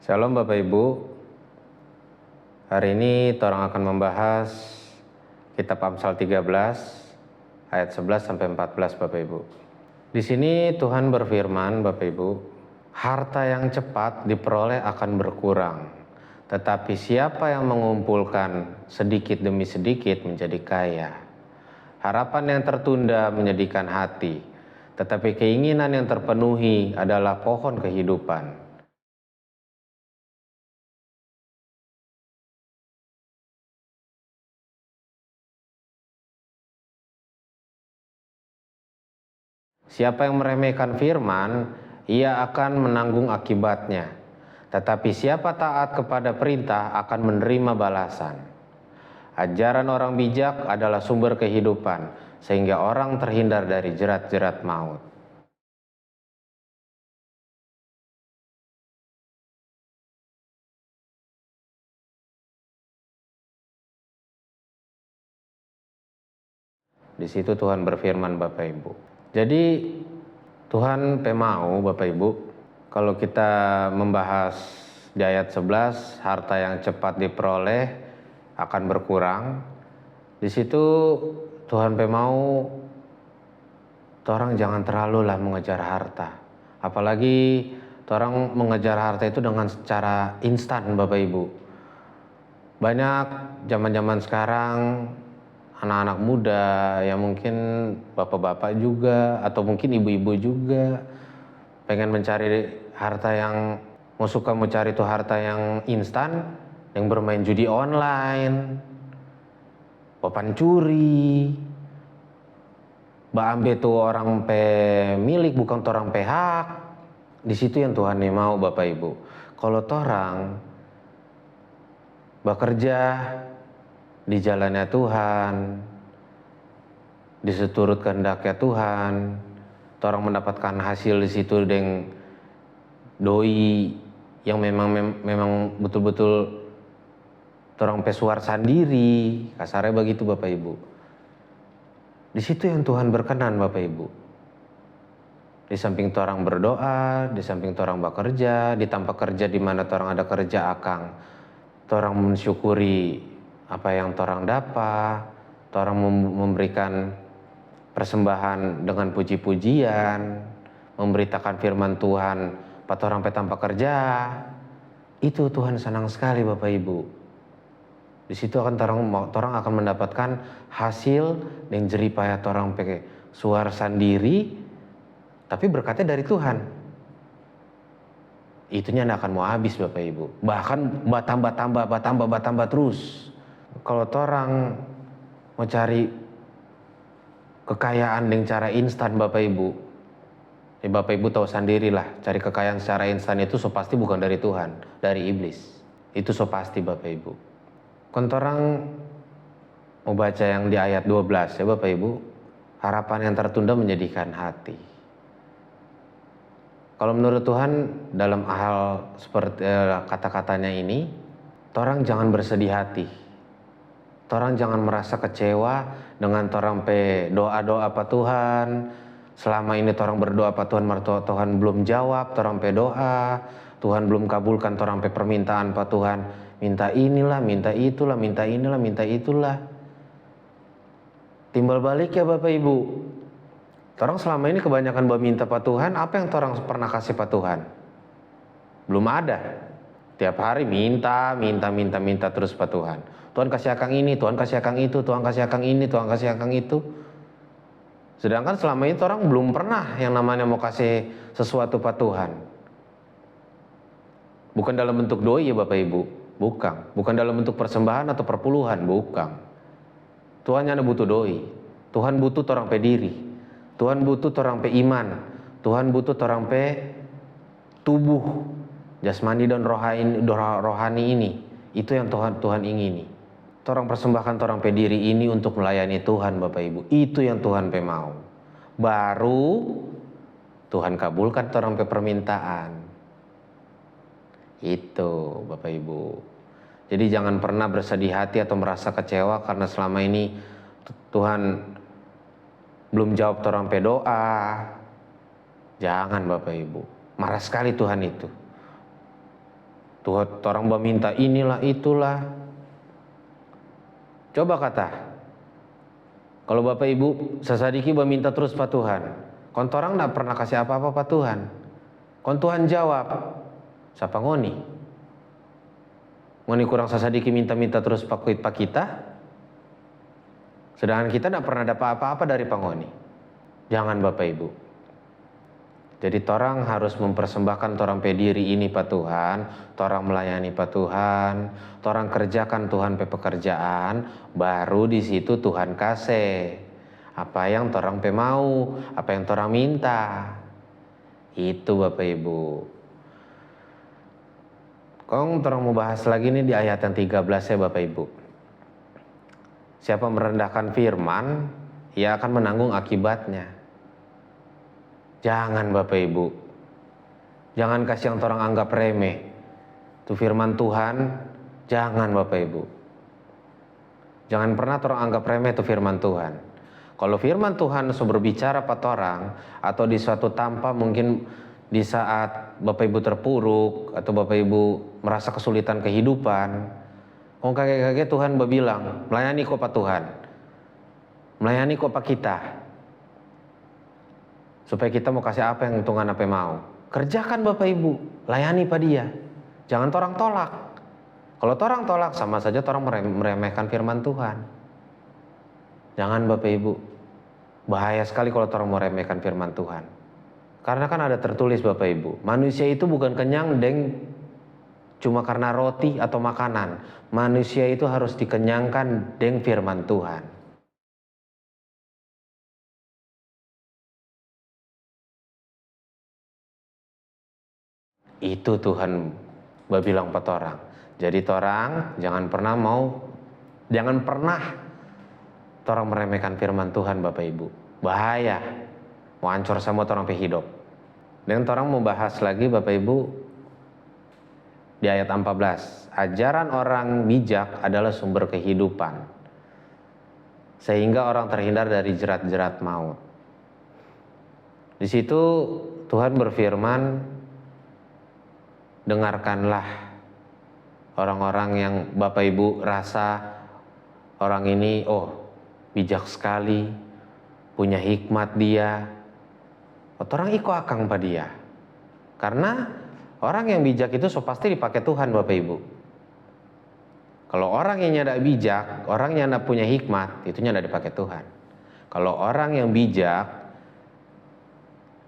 Shalom Bapak Ibu. Hari ini torang akan membahas kitab Amsal 13 ayat 11 sampai 14 Bapak Ibu. Di sini Tuhan berfirman Bapak Ibu, harta yang cepat diperoleh akan berkurang, tetapi siapa yang mengumpulkan sedikit demi sedikit menjadi kaya. Harapan yang tertunda menyedihkan hati, tetapi keinginan yang terpenuhi adalah pohon kehidupan. Siapa yang meremehkan firman, ia akan menanggung akibatnya. Tetapi siapa taat kepada perintah akan menerima balasan. Ajaran orang bijak adalah sumber kehidupan, sehingga orang terhindar dari jerat-jerat maut. Di situ Tuhan berfirman Bapak Ibu. Jadi Tuhan mau Bapak Ibu, kalau kita membahas di ayat 11, harta yang cepat diperoleh akan berkurang. Di situ Tuhan mau orang jangan terlalu lah mengejar harta. Apalagi orang mengejar harta itu dengan secara instan Bapak Ibu. Banyak zaman-zaman sekarang anak-anak muda yang mungkin bapak-bapak juga atau mungkin ibu-ibu juga pengen mencari harta yang mau cari tuh harta yang instan, yang bermain judi online, papan curi, ambe tuh orang milik bukan orang hak. Di situ yang Tuhan mau Bapak Ibu. Kalau orang bekerja di jalannya Tuhan, diseturut kehendaknya Tuhan, orang mendapatkan hasil di situ dengan doi yang memang betul-betul orang pesuar sendiri, kasarnya begitu Bapak Ibu. Di situ yang Tuhan berkenan Bapak Ibu. Di samping orang berdoa, di samping orang bekerja, di tempat kerja di mana orang ada kerja akang, orang mensyukuri apa yang orang dapat, orang memberikan persembahan dengan puji-pujian, memberitakan firman Tuhan pada orang tanpa kerja. Itu Tuhan senang sekali Bapak Ibu. Di situ akan orang akan mendapatkan hasil dan jeripaya orang pakai suara sendiri, tapi berkatnya dari Tuhan. Itunya tidak akan mau habis Bapak Ibu. Bahkan bertambah terus. Kalau orang mau cari kekayaan dengan cara instan Bapak Ibu, ya Bapak Ibu tahu sendirilah, cari kekayaan secara instan itu so pasti bukan dari Tuhan, dari iblis. Itu so pasti Bapak Ibu. Kalau orang mau baca yang di ayat 12 ya Bapak Ibu, harapan yang tertunda menyedihkan hati. Kalau menurut Tuhan dalam hal seperti kata-katanya ini, orang jangan bersedih hati. Orang jangan merasa kecewa dengan orang doa-doa apa Tuhan. Selama ini orang berdoa apa Tuhan, Tuhan belum jawab orang doa. Tuhan belum kabulkan orang permintaan apa Tuhan. Minta inilah, minta itulah, minta inilah, minta itulah. Timbal balik ya Bapak Ibu. Orang selama ini kebanyakan minta Pak Tuhan, apa yang orang pernah kasih Pak Tuhan? Belum ada. Tiap hari minta terus Pak Tuhan. Tuhan kasih akang ini, Tuhan kasih akang itu, Tuhan kasih akang ini, Tuhan kasih akang itu. Sedangkan selama ini orang belum pernah yang namanya mau kasih sesuatu Pak Tuhan. Bukan dalam bentuk doi ya Bapak Ibu, bukan. Bukan dalam bentuk persembahan atau perpuluhan, bukan. Tuhan hanya butuh doi. Tuhan butuh orang diri. Tuhan butuh orang iman. Tuhan butuh orang tubuh jasmani dan rohani ini. Itu yang Tuhan ingini. Orang persembahkan orang diri ini untuk melayani Tuhan Bapak Ibu. Itu yang Tuhan mau. Baru Tuhan kabulkan orang permintaan. Itu Bapak Ibu. Jadi jangan pernah bersedih hati atau merasa kecewa karena selama ini Tuhan belum jawab orang doa. Jangan Bapak Ibu. Marah sekali Tuhan itu. Tuhan orang meminta inilah itulah. Coba kata, kalau Bapak Ibu sesadiki meminta terus Pak Tuhan, kon orang tidak pernah kasih apa-apa Pak Tuhan. Kon Tuhan jawab, siapa ngoni? Ngoni kurang sesadiki minta-minta terus Pak kita, sedangkan kita tidak pernah dapat apa-apa dari Pak ngoni. Jangan Bapak Ibu. Jadi torang harus mempersembahkan torang pe diri ini Pak Tuhan, torang melayani Pak Tuhan, torang kerjakan Tuhan pe pekerjaan, baru di situ Tuhan kasih apa yang torang pe mau, apa yang torang minta. Itu Bapak Ibu. Kong torang mau bahas lagi nih di ayat yang 13 ya Bapak Ibu. Siapa merendahkan firman, ia akan menanggung akibatnya. Jangan Bapak Ibu, jangan kasih yang orang anggap remeh. Itu firman Tuhan, jangan Bapak Ibu. Jangan pernah orang anggap remeh itu firman Tuhan. Kalau firman Tuhan berbicara pada orang, atau di suatu tanpa mungkin di saat Bapak Ibu terpuruk, atau Bapak Ibu merasa kesulitan kehidupan, kok kakek-kakek Tuhan berbilang, melayani kok Pak Tuhan, melayani kok Pak kita. Supaya kita mau kasih apa yang Tuhan apa mau. Kerjakan Bapak Ibu, layani pada dia. Jangan orang tolak. Kalau orang tolak sama saja orang meremehkan firman Tuhan. Jangan Bapak Ibu. Bahaya sekali kalau orang meremehkan firman Tuhan. Karena kan ada tertulis Bapak Ibu, manusia itu bukan kenyang cuma karena roti atau makanan. Manusia itu harus dikenyangkan dengan firman Tuhan. Itu Tuhan bilang pada orang. Jadi orang jangan pernah orang meremehkan firman Tuhan Bapak Ibu. Bahaya. Mau hancur semua orang hidup. Dan orang mau bahas lagi Bapak Ibu di ayat 14. Ajaran orang bijak adalah sumber kehidupan, sehingga orang terhindar dari jerat-jerat maut. Di situ Tuhan berfirman, dengarkanlah orang-orang yang Bapak Ibu rasa orang ini bijak sekali, punya hikmat dia. Orang iko akang pada dia. Karena orang yang bijak itu pasti dipakai Tuhan Bapak Ibu. Kalau orang yang tidak bijak, orang yang tidak punya hikmat, itu tidak dipakai Tuhan. Kalau orang yang bijak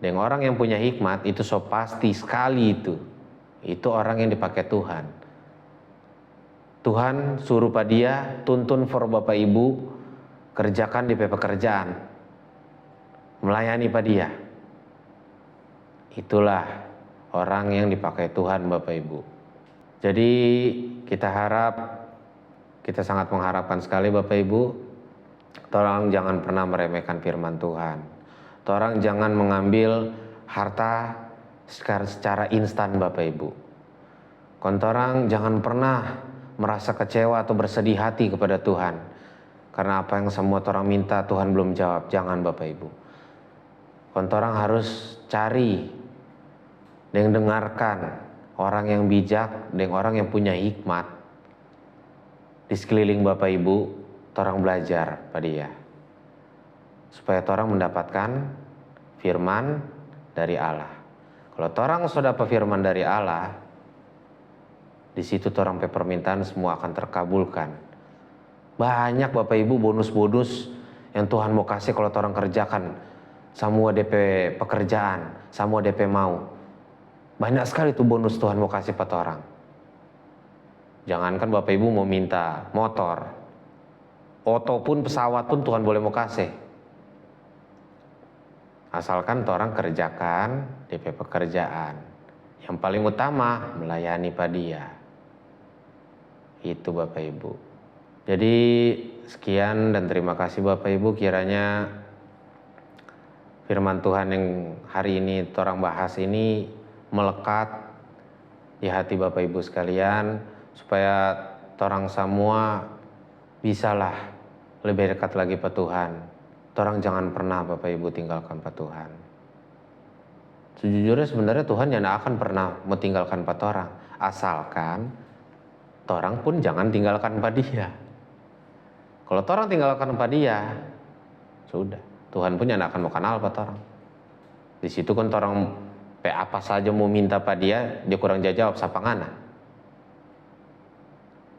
dan orang yang punya hikmat, itu pasti sekali itu orang yang dipakai Tuhan. Tuhan suruh pada dia, tuntun for Bapak Ibu, kerjakan di pekerjaan, melayani pada dia. Itulah orang yang dipakai Tuhan Bapak Ibu. Jadi kita sangat mengharapkan sekali Bapak Ibu, tolong jangan pernah meremehkan firman Tuhan. Tolong jangan mengambil harta secara instan Bapak Ibu. Kontorang jangan pernah merasa kecewa atau bersedih hati kepada Tuhan. Karena apa yang semua orang minta Tuhan belum jawab. Jangan Bapak Ibu. Kontorang harus cari dan dengarkan orang yang bijak dan orang yang punya hikmat. Di sekeliling Bapak Ibu, orang belajar pada dia. Supaya orang mendapatkan firman dari Allah. Kalau orang sudah dapat firman dari Allah, di situ orang permintaan semua akan terkabulkan. Banyak Bapak Ibu bonus-bonus yang Tuhan mau kasih kalau orang kerjakan semua DP pekerjaan, semua DP mau. Banyak sekali tuh bonus Tuhan mau kasih pada orang. Jangankan Bapak Ibu mau minta motor, oto pun pesawat pun Tuhan boleh mau kasih. Asalkan orang kerjakan DP pekerjaan. Yang paling utama melayani pada dia. Itu Bapak Ibu. Jadi sekian dan terima kasih Bapak Ibu, kiranya firman Tuhan yang hari ini orang bahas ini melekat di hati Bapak Ibu sekalian, supaya orang semua bisalah lebih dekat lagi pada Tuhan. Orang jangan pernah Bapak Ibu tinggalkan pada Tuhan. Sejujurnya sebenarnya Tuhan yang akan pernah meninggalkan pada orang. Asalkan torang pun jangan tinggalkan dia. Kalau torang tinggalkan dia, sudah, Tuhan pun tidak akan mau kenal torang. Di situ kan torang apa saja mau minta dia kurang jawab sapangana.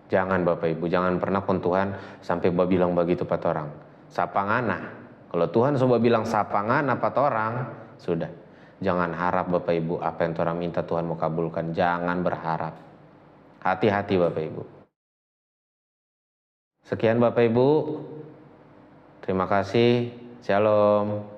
Jangan Bapak Ibu, jangan pernah kon Tuhan sampai bilang begitu orang. Sapangana. Kalau Tuhan coba bilang sapangana orang, sudah. Jangan harap Bapak Ibu apa yang orang minta Tuhan mau kabulkan. Jangan berharap. Hati-hati Bapak Ibu. Sekian Bapak Ibu. Terima kasih. Shalom.